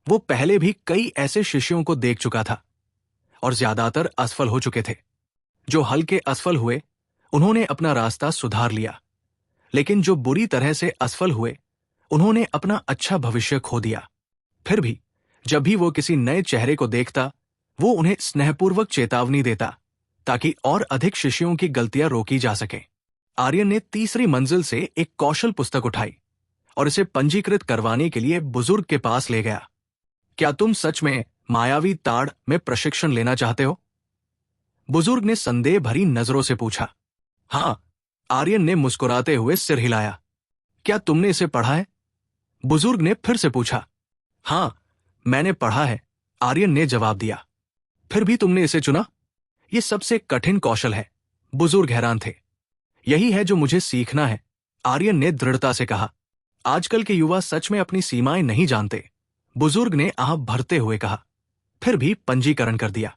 वो पहले भी कई ऐसे शिष्यों को देख चुका था और ज्यादातर असफल हो चुके थे। जो हल्के असफल हुए उन्होंने अपना रास्ता सुधार लिया, लेकिन जो बुरी तरह से असफल हुए उन्होंने अपना अच्छा भविष्य खो दिया। फिर भी जब भी वो किसी नए चेहरे को देखता, वो उन्हें स्नेहपूर्वक चेतावनी देता ताकि और अधिक शिष्यों की गलतियां रोकी जा सके। आर्यन ने तीसरी मंजिल से एक कौशल पुस्तक उठाई और इसे पंजीकृत करवाने के लिए बुजुर्ग के पास ले गया। क्या तुम सच में मायावी ताड़ में प्रशिक्षण लेना चाहते हो? बुजुर्ग ने संदेह भरी नजरों से पूछा। हां, आर्यन ने मुस्कुराते हुए सिर हिलाया। क्या तुमने इसे पढ़ा है? बुजुर्ग ने फिर से पूछा। हां, मैंने पढ़ा है, आर्यन ने जवाब दिया। फिर भी तुमने इसे चुना? यह सबसे कठिन कौशल है। बुजुर्ग हैरान थे। यही है जो मुझे सीखना है, आर्यन ने दृढ़ता से कहा। आजकल के युवा सच में अपनी सीमाएं नहीं जानते, बुजुर्ग ने आह भरते हुए कहा। फिर भी पंजीकरण कर दिया।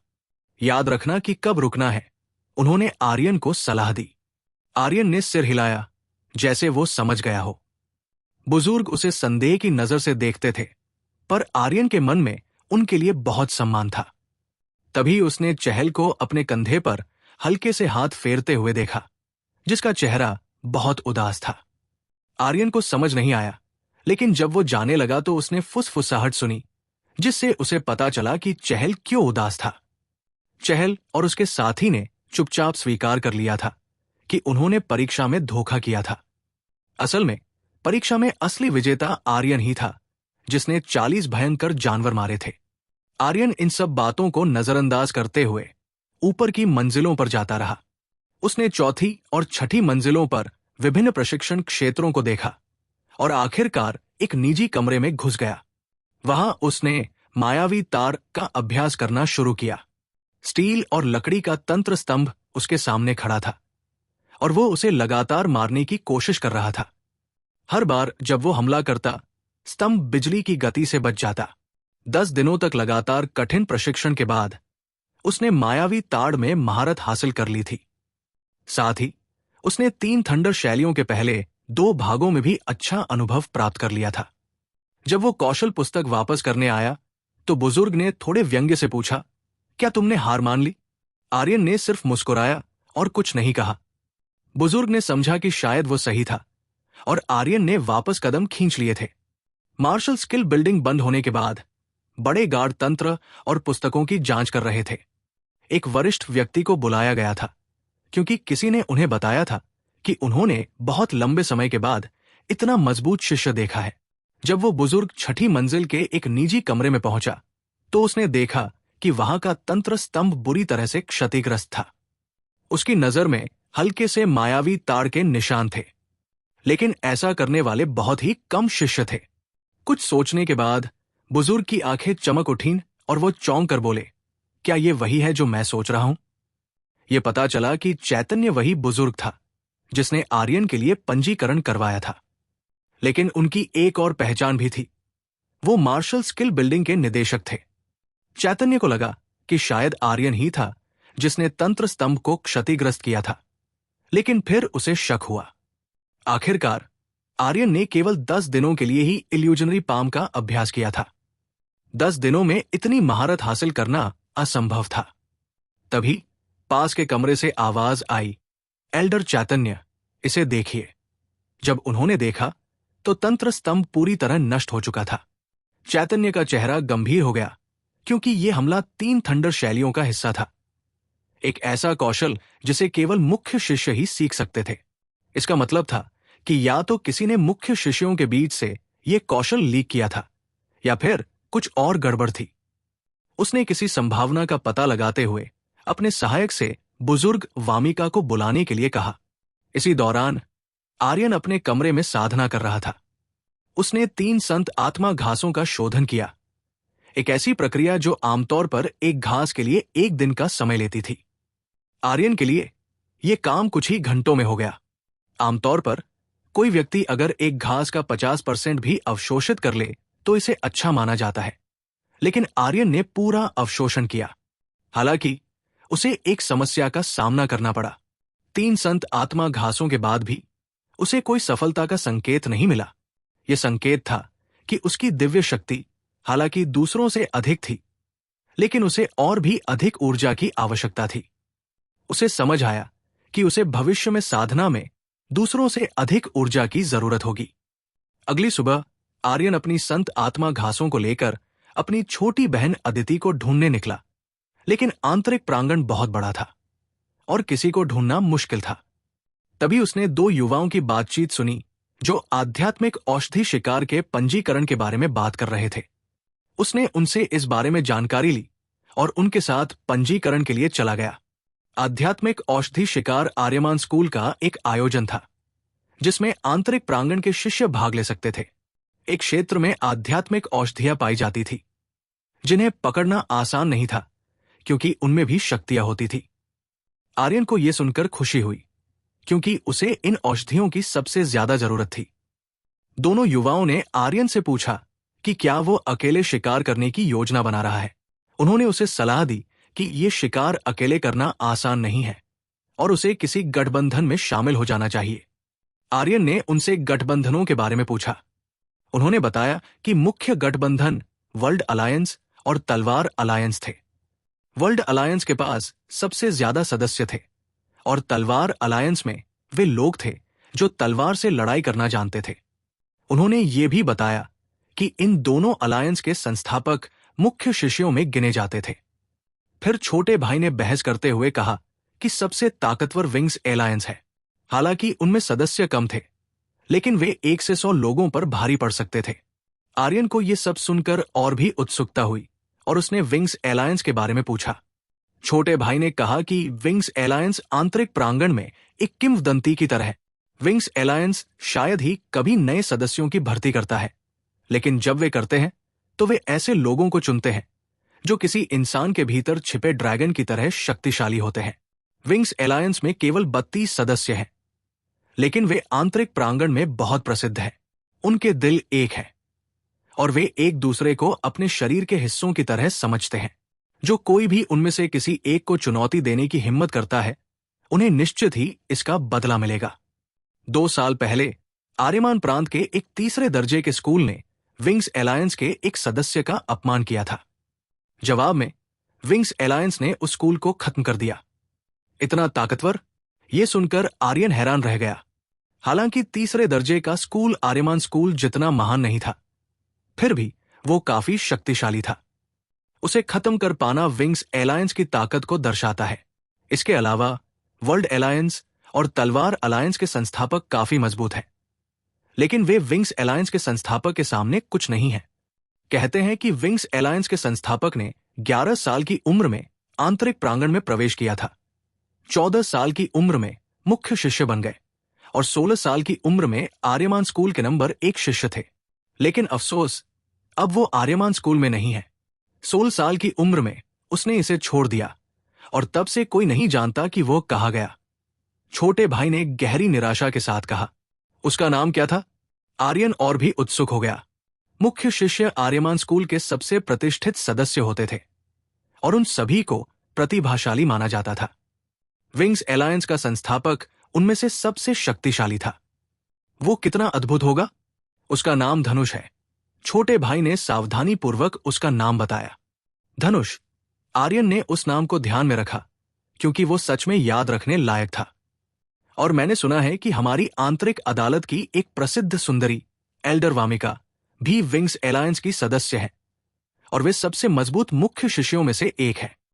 याद रखना कि कब रुकना है, उन्होंने आर्यन को सलाह दी। आर्यन ने सिर हिलाया, जैसे वो समझ गया हो। बुजुर्ग उसे संदेह की नजर से देखते थे, पर आर्यन के मन में उनके लिए बहुत सम्मान था। तभी उसने चहल को अपने कंधे पर हल्के से हाथ फेरते हुए देखा, जिसका चेहरा बहुत उदास था। आर्यन को समझ नहीं आया, लेकिन जब वो जाने लगा तो उसने फुसफुसाहट सुनी, जिससे उसे पता चला कि चहल क्यों उदास था। चहल और उसके साथी ने चुपचाप स्वीकार कर लिया था कि उन्होंने परीक्षा में धोखा किया था। असल में परीक्षा में असली विजेता आर्यन ही था, जिसने 40 भयंकर जानवर मारे थे। आर्यन इन सब बातों को नजरअंदाज करते हुए ऊपर की मंजिलों पर जाता रहा। उसने चौथी और छठी मंजिलों पर विभिन्न प्रशिक्षण क्षेत्रों को देखा और आखिरकार एक निजी कमरे में घुस गया। वहां उसने मायावी तार का अभ्यास करना शुरू किया। स्टील और लकड़ी का तंत्र स्तंभ उसके सामने खड़ा था और वो उसे लगातार मारने की कोशिश कर रहा था। हर बार जब वो हमला करता, स्तंभ बिजली की गति से बच जाता। 10 दिनों तक लगातार कठिन प्रशिक्षण के बाद उसने मायावी ताड़ में महारत हासिल कर ली थी। साथ ही उसने 3 थंडर शैलियों के पहले 2 भागों में भी अच्छा अनुभव प्राप्त कर लिया था। जब वो कौशल पुस्तक वापस करने आया तो बुजुर्ग ने थोड़े व्यंग्य से पूछा, क्या तुमने हार मान ली? आर्यन ने सिर्फ मुस्कुराया और कुछ नहीं कहा। बुजुर्ग ने समझा कि शायद वो सही था और आर्यन ने वापस कदम खींच लिए थे। मार्शल स्किल बिल्डिंग बंद होने के बाद बड़े गार्ड तंत्र और पुस्तकों की जांच कर रहे थे। एक वरिष्ठ व्यक्ति को बुलाया गया था, क्योंकि किसी ने उन्हें बताया था कि उन्होंने बहुत लंबे समय के बाद इतना मजबूत शिष्य देखा है। जब वो बुजुर्ग छठी मंजिल के एक निजी कमरे में पहुंचा तो उसने देखा कि वहां का तंत्र स्तंभ बुरी तरह से क्षतिग्रस्त था। उसकी नजर में हल्के से मायावी ताड़ के निशान थे, लेकिन ऐसा करने वाले बहुत ही कम शिष्य थे। कुछ सोचने के बाद बुजुर्ग की आंखें चमक उठीं और वो चौंक कर बोले, क्या ये वही है जो मैं सोच रहा हूं? ये पता चला कि चैतन्य वही बुजुर्ग था जिसने आर्यन के लिए पंजीकरण करवाया था। लेकिन उनकी एक और पहचान भी थी। वो मार्शल स्किल बिल्डिंग के निदेशक थे। चैतन्य को लगा कि शायद आर्यन ही था जिसने तंत्र स्तंभ को क्षतिग्रस्त किया था, लेकिन फिर उसे शक हुआ। आखिरकार आर्यन ने केवल 10 दिनों के लिए ही इल्यूजनरी पाम का अभ्यास किया था। 10 दिनों में इतनी महारत हासिल करना असंभव था। तभी पास के कमरे से आवाज आई, एल्डर चैतन्य, इसे देखिए। जब उन्होंने देखा तो तंत्र स्तंभ पूरी तरह नष्ट हो चुका था। चैतन्य का चेहरा गंभीर हो गया, क्योंकि यह हमला 3 थंडर शैलियों का हिस्सा था। एक ऐसा कौशल जिसे केवल मुख्य शिष्य ही सीख सकते थे। इसका मतलब था कि या तो किसी ने मुख्य शिष्यों के बीच से यह कौशल लीक किया था, या फिर कुछ और गड़बड़ थी। उसने किसी संभावना का पता लगाते हुए अपने सहायक से बुजुर्ग वामिका को बुलाने के लिए कहा। इसी दौरान आर्यन अपने कमरे में साधना कर रहा था। उसने 3 संत आत्मा घासों का शोधन किया, एक ऐसी प्रक्रिया जो आमतौर पर एक घास के लिए 1 दिन का समय लेती थी। आर्यन के लिए यह काम कुछ ही घंटों में हो गया। आमतौर पर कोई व्यक्ति अगर एक घास का 50% भी अवशोषित कर ले तो इसे अच्छा माना जाता है, लेकिन आर्यन ने पूरा अवशोषण किया। हालांकि उसे एक समस्या का सामना करना पड़ा। 3 संत आत्मा घासों के बाद भी उसे कोई सफलता का संकेत नहीं मिला। यह संकेत था कि उसकी दिव्य शक्ति हालांकि दूसरों से अधिक थी, लेकिन उसे और भी अधिक ऊर्जा की आवश्यकता थी। उसे समझ आया कि उसे भविष्य में साधना में दूसरों से अधिक ऊर्जा की जरूरत होगी। अगली सुबह आर्यन अपनी संत आत्मा घासों को लेकर अपनी छोटी बहन अदिति को ढूंढने निकला, लेकिन आंतरिक प्रांगण बहुत बड़ा था और किसी को ढूंढना मुश्किल था। तभी उसने दो युवाओं की बातचीत सुनी जो आध्यात्मिक औषधि शिकार के पंजीकरण के बारे में बात कर रहे थे। उसने उनसे इस बारे में जानकारी ली और उनके साथ पंजीकरण के लिए चला गया। आध्यात्मिक औषधि शिकार आर्यमान स्कूल का एक आयोजन था जिसमें आंतरिक प्रांगण के शिष्य भाग ले सकते थे। एक क्षेत्र में आध्यात्मिक औषधियां पाई जाती थी जिन्हें पकड़ना आसान नहीं था क्योंकि उनमें भी शक्तियां होती थी। आर्यन को यह सुनकर खुशी हुई क्योंकि उसे इन औषधियों की सबसे ज्यादा जरूरत थी। दोनों युवाओं ने आर्यन से पूछा कि क्या वो अकेले शिकार करने की योजना बना रहा है। उन्होंने उसे सलाह दी कि ये शिकार अकेले करना आसान नहीं है और उसे किसी गठबंधन में शामिल हो जाना चाहिए। आर्यन ने उनसे गठबंधनों के बारे में पूछा। उन्होंने बताया कि मुख्य गठबंधन वर्ल्ड अलायंस और तलवार अलायंस थे। वर्ल्ड अलायंस के पास सबसे ज्यादा सदस्य थे और तलवार अलायंस में वे लोग थे जो तलवार से लड़ाई करना जानते थे। उन्होंने ये भी बताया कि इन दोनों अलायंस के संस्थापक मुख्य शिष्यों में गिने जाते थे। फिर छोटे भाई ने बहस करते हुए कहा कि सबसे ताकतवर विंग्स अलायंस है। हालांकि उनमें सदस्य कम थे, लेकिन वे 1 से 100 लोगों पर भारी पड़ सकते थे। आर्यन को यह सब सुनकर और भी उत्सुकता हुई और उसने विंग्स अलायंस के बारे में पूछा। छोटे भाई ने कहा कि विंग्स अलायंस आंतरिक प्रांगण में एक किंवदंती की तरह है। विंग्स अलायंस शायद ही कभी नए सदस्यों की भर्ती करता है, लेकिन जब वे करते हैं तो वे ऐसे लोगों को चुनते हैं जो किसी इंसान के भीतर छिपे ड्रैगन की तरह शक्तिशाली होते हैं। विंग्स अलायंस में केवल 32 सदस्य हैं, लेकिन वे आंतरिक प्रांगण में बहुत प्रसिद्ध हैं। उनके दिल एक है और वे एक दूसरे को अपने शरीर के हिस्सों की तरह समझते हैं। जो कोई भी उनमें से किसी एक को चुनौती देने की हिम्मत करता है, उन्हें निश्चित ही इसका बदला मिलेगा। 2 साल पहले आर्यमान प्रांत के एक तीसरे दर्जे के स्कूल ने विंग्स अलायंस के एक सदस्य का अपमान किया था। जवाब में विंग्स अलायंस ने उस स्कूल को खत्म कर दिया। इतना ताकतवर, यह सुनकर आर्यन हैरान रह गया। हालांकि तीसरे दर्जे का स्कूल आर्यमान स्कूल जितना महान नहीं था, फिर भी वो काफी शक्तिशाली था। उसे खत्म कर पाना विंग्स अलायंस की ताकत को दर्शाता है। इसके अलावा वर्ल्ड अलायंस और तलवार अलायंस के संस्थापक काफी मजबूत हैं, लेकिन वे विंग्स अलायंस के संस्थापक के सामने कुछ नहीं है। कहते हैं कि विंग्स अलायंस के संस्थापक ने 11 साल की उम्र में आंतरिक प्रांगण में प्रवेश किया था। 14 साल की उम्र में मुख्य शिष्य बन गए और 16 साल की उम्र में आर्यमान स्कूल के नंबर 1 शिष्य थे। लेकिन अफसोस, अब वो आर्यमान स्कूल में नहीं है। 16 साल की उम्र में उसने इसे छोड़ दिया और तब से कोई नहीं जानता कि वो कहाँ गया। छोटे भाई ने गहरी निराशा के साथ कहा। उसका नाम क्या था? आर्यन और भी उत्सुक हो गया। मुख्य शिष्य आर्यमान स्कूल के सबसे प्रतिष्ठित सदस्य होते थे और उन सभी को प्रतिभाशाली माना जाता था। विंग्स अलायंस का संस्थापक उनमें से सबसे शक्तिशाली था। वो कितना अद्भुत होगा? उसका नाम धनुष है। छोटे भाई ने सावधानीपूर्वक उसका नाम बताया। धनुष। आर्यन ने उस नाम को ध्यान में रखा क्योंकि वो सच में याद रखने लायक था। और मैंने सुना है कि हमारी आंतरिक अदालत की एक प्रसिद्ध सुंदरी एल्डर वामिका भी विंग्स अलायंस की सदस्य है और वे सबसे मजबूत मुख्य शिष्यों में से एक है।